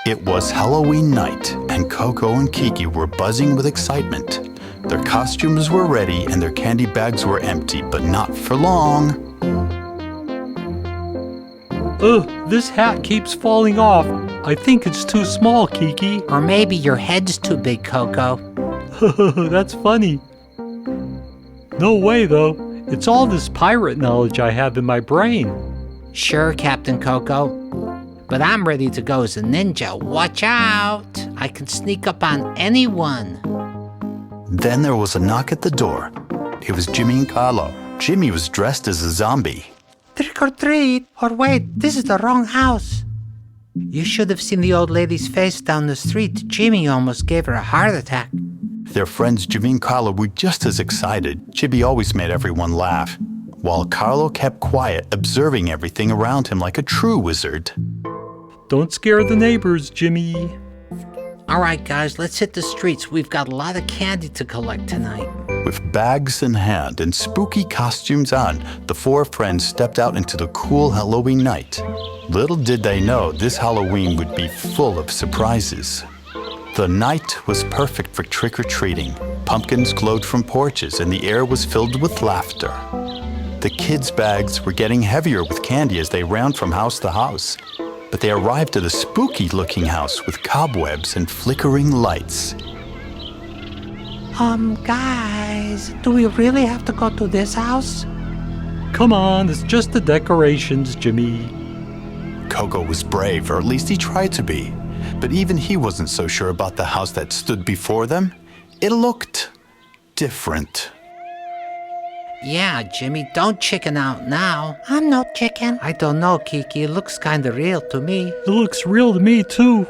It was Halloween night, and Koko and Kiki were buzzing with excitement. Their costumes were ready and their candy bags were empty, but not for long. Ugh, this hat keeps falling off. I think it's too small, Kiki. Or maybe your head's too big, Koko. That's funny. No way, though. It's all this pirate knowledge I have in my brain. Sure, Captain Koko. But I'm ready to go as a ninja. Watch out! I can sneak up on anyone. Then there was a knock at the door. It was Jimmy and Carlo. Jimmy was dressed as a zombie. Trick or treat! Or wait, this is the wrong house. You should have seen the old lady's face down the street. Jimmy almost gave her a heart attack. Their friends Jimmy and Carlo were just as excited. Jimmy always made everyone laugh, while Carlo kept quiet, observing everything around him like a true wizard. Don't scare the neighbors, Jimmy. All right, guys, let's hit the streets. We've got a lot of candy to collect tonight. With bags in hand and spooky costumes on, the four friends stepped out into the cool Halloween night. Little did they know this Halloween would be full of surprises. The night was perfect for trick-or-treating. Pumpkins glowed from porches and the air was filled with laughter. The kids' bags were getting heavier with candy as they ran from house to house. But they arrived at a spooky-looking house with cobwebs and flickering lights. Guys, do we really have to go to this house? Come on, it's just the decorations, Jimmy. Koko was brave, or at least he tried to be. But even he wasn't so sure about the house that stood before them. It looked different. Yeah, Jimmy, don't chicken out now. I'm no chicken. I don't know, Kiki. It looks kind of real to me. It looks real to me, too.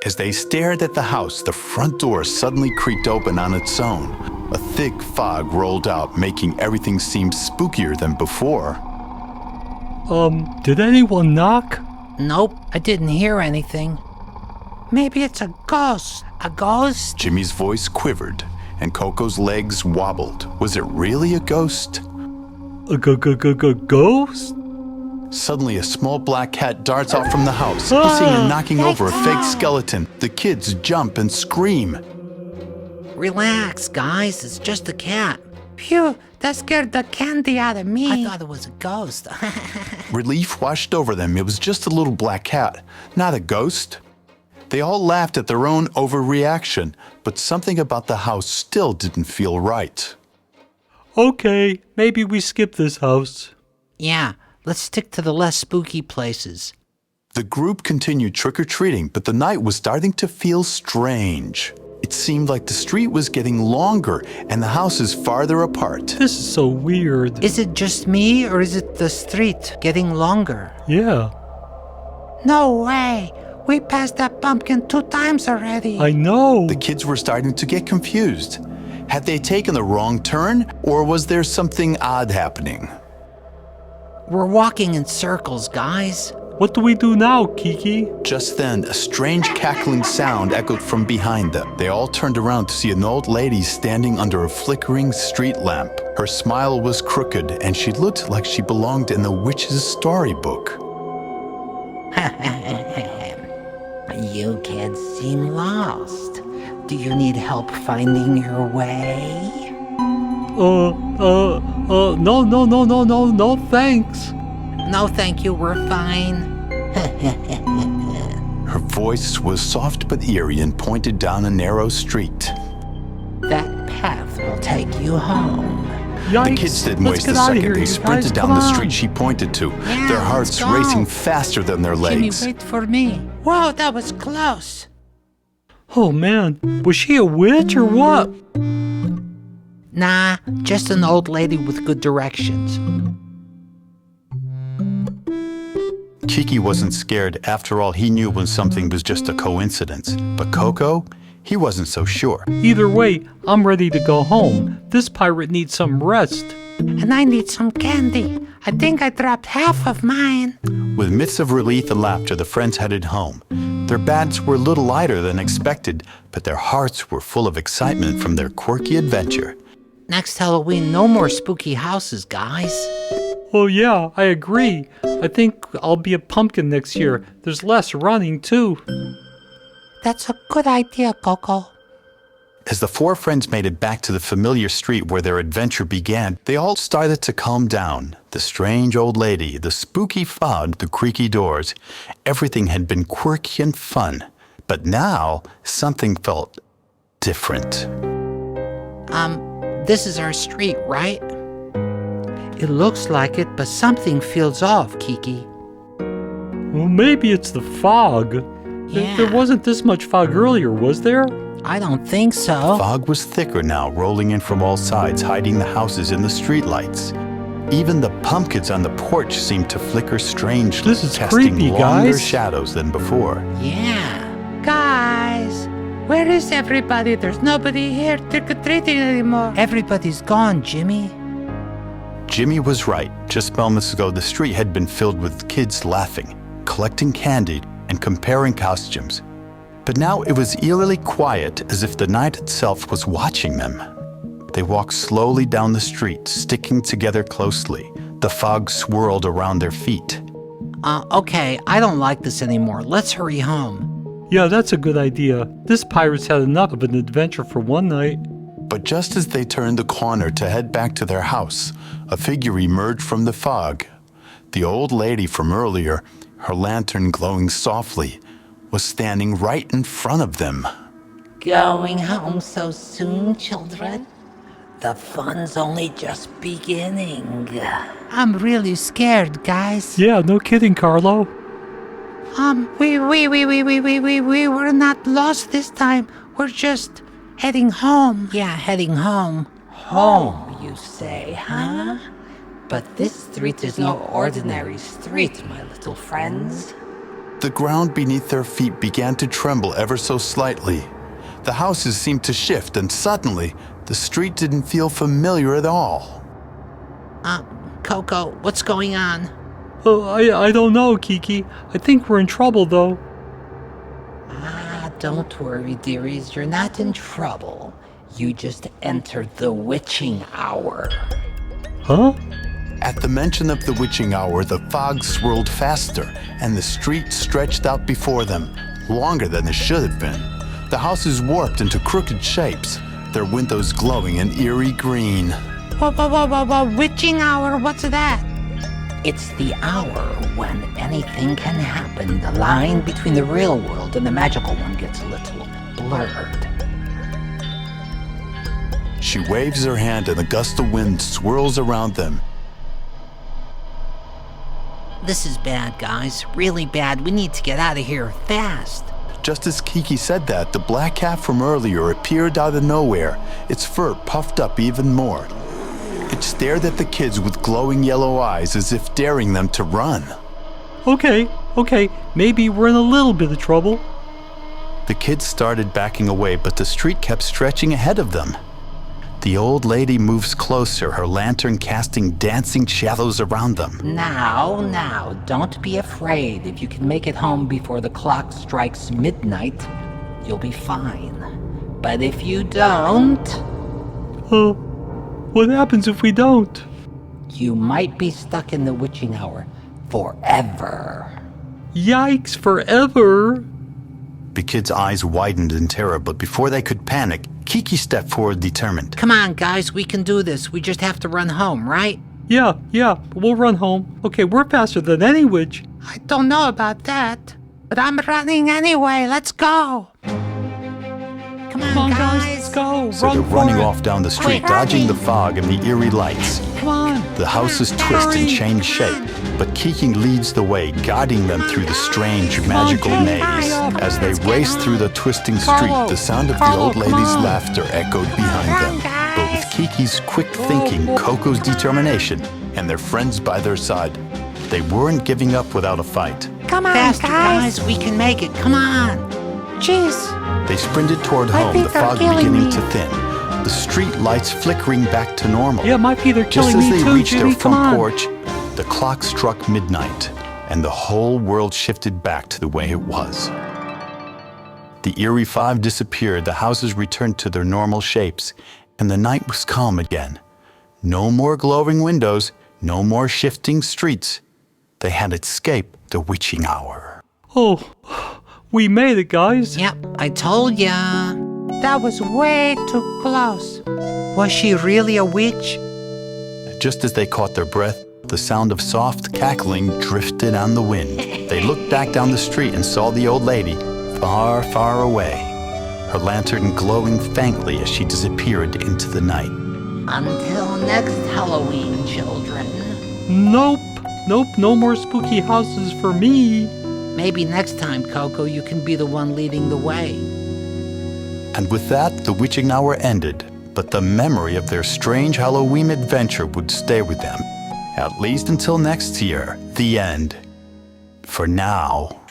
As they stared at the house, the front door suddenly creaked open on its own. A thick fog rolled out, making everything seem spookier than before. Did anyone knock? Nope, I didn't hear anything. Maybe it's a ghost. A ghost? Jimmy's voice quivered, and Koko's legs wobbled. Was it really a ghost? A ghost? Suddenly, a small black cat darts out from the house, hissing and knocking over a fake skeleton. The kids jump and scream. Relax, guys. It's just a cat. Phew, that scared the candy out of me. I thought it was a ghost. Relief washed over them. It was just a little black cat, not a ghost. They all laughed at their own overreaction, but something about the house still didn't feel right. Okay, maybe we skip this house. Yeah, let's stick to the less spooky places. The group continued trick-or-treating, but the night was starting to feel strange. It seemed like the street was getting longer and the houses farther apart. This is so weird. Is it just me, or is it the street getting longer? Yeah. No way! We passed that pumpkin 2 times already. I know. The kids were starting to get confused. Had they taken the wrong turn, or was there something odd happening? We're walking in circles, guys. What do we do now, Kiki? Just then, a strange cackling sound echoed from behind them. They all turned around to see an old lady standing under a flickering street lamp. Her smile was crooked, and she looked like she belonged in the witch's storybook. You kids seem lost. Do you need help finding your way? No, thanks. No, thank you, we're fine. Her voice was soft but eerie and pointed down a narrow street. That path will take you home. Yikes. The kids didn't Let's waste get a out of second. here, They you sprinted guys. down Come the on. street she pointed to, Yeah, their hearts let's go. racing faster than their legs. Jimmy, wait for me. Whoa, that was close. Oh man, was she a witch or what? Nah, just an old lady with good directions. Kiki wasn't scared. After all, he knew when something was just a coincidence. But Koko, he wasn't so sure. Either way, I'm ready to go home. This pirate needs some rest. And I need some candy. I think I dropped half of mine. With myths of relief and laughter, the friends headed home. Their bags were a little lighter than expected, but their hearts were full of excitement from their quirky adventure. Next Halloween, no more spooky houses, guys. Oh yeah, I agree. I think I'll be a pumpkin next year. There's less running too. That's a good idea, Koko. As the four friends made it back to the familiar street where their adventure began, they all started to calm down. The strange old lady, the spooky fog, the creaky doors, everything had been quirky and fun. But now, something felt different. This is our street, right? It looks like it, but something feels off, Kiki. Well, maybe it's the fog. Yeah. There wasn't this much fog earlier, was there? I don't think so. Fog was thicker now, rolling in from all sides, hiding the houses in the streetlights. Even the pumpkins on the porch seemed to flicker strangely, This is casting creepy, longer guys. shadows than before. Yeah. Guys, where is everybody? There's nobody here trick-or-treating anymore. Everybody's gone, Jimmy. Jimmy was right. Just moments ago, the street had been filled with kids laughing, collecting candy, and comparing costumes. But now it was eerily quiet, as if the night itself was watching them. They walked slowly down the street, sticking together closely. The fog swirled around their feet. Okay, I don't like this anymore. Let's hurry home. Yeah, that's a good idea. This pirate's had enough of an adventure for one night. But just as they turned the corner to head back to their house, a figure emerged from the fog. The old lady from earlier, her lantern glowing softly, was standing right in front of them. Going home so soon, children? The fun's only just beginning. I'm really scared, guys. Yeah, no kidding, Carlo. We were not lost this time. We're just heading home. Yeah, heading home. Home, you say, huh? But this street is no ordinary street, my little friends. The ground beneath their feet began to tremble ever so slightly. The houses seemed to shift, and suddenly, the street didn't feel familiar at all. Koko, what's going on? Oh, I don't know, Kiki. I think we're in trouble, though. Don't worry, dearies, you're not in trouble. You just entered the witching hour. Huh? At the mention of the witching hour, the fog swirled faster, and the street stretched out before them, longer than it should have been. The houses warped into crooked shapes, their windows glowing an eerie green. Whoa, witching hour, what's that? It's the hour when anything can happen. The line between the real world and the magical one gets a little blurred. She waves her hand and a gust of wind swirls around them. This is bad, guys. Really bad. We need to get out of here fast. Just as Kiki said that, the black cat from earlier appeared out of nowhere, its fur puffed up even more. It stared at the kids with glowing yellow eyes as if daring them to run. Okay, maybe we're in a little bit of trouble. The kids started backing away, but the street kept stretching ahead of them. The old lady moves closer, her lantern casting dancing shadows around them. Now, don't be afraid. If you can make it home before the clock strikes midnight, you'll be fine. But if you don't, What happens if we don't? you might be stuck in the witching hour forever. Yikes, forever! The kids' eyes widened in terror, but before they could panic, Kiki stepped forward determined. Come on, guys, we can do this. We just have to run home, right? Yeah, we'll run home. Okay, we're faster than any witch. I don't know about that, but I'm running anyway. Let's go. Come on, guys, let's go. So Run they're for running it. off down the street, Quick, dodging hurry. the fog and the eerie lights. Come on. The houses twist and change shape, but Kiki leads the way, guiding them through the strange, magical Jimmy. maze. As they Let's get raced on. through the twisting Carlo. street, the sound of the Carlo, old come lady's on. laughter echoed behind them. But with Kiki's quick thinking, Coco's determination, and their friends by their side, they weren't giving up without a fight. Come on, faster, guys. We can make it. Come on. Jeez. They sprinted toward My home, feet the are fog killing beginning me. to thin, the street lights flickering back to normal. Yeah, my feet are Just killing as me they too, reached Jimmy. their Come front on. porch, the clock struck midnight, and the whole world shifted back to the way it was. The eerie fog disappeared, the houses returned to their normal shapes, and the night was calm again. No more glowing windows, no more shifting streets. They had escaped the witching hour. Oh, We made it, guys. Yep, I told ya. That was way too close. Was she really a witch? Just as they caught their breath, the sound of soft cackling drifted on the wind. They looked back down the street and saw the old lady far, far away, her lantern glowing faintly as she disappeared into the night. Until next Halloween, children. Nope, no more spooky houses for me. Maybe next time, Koko, you can be the one leading the way. And with that, the witching hour ended, but the memory of their strange Halloween adventure would stay with them, at least until next year, the end. For now.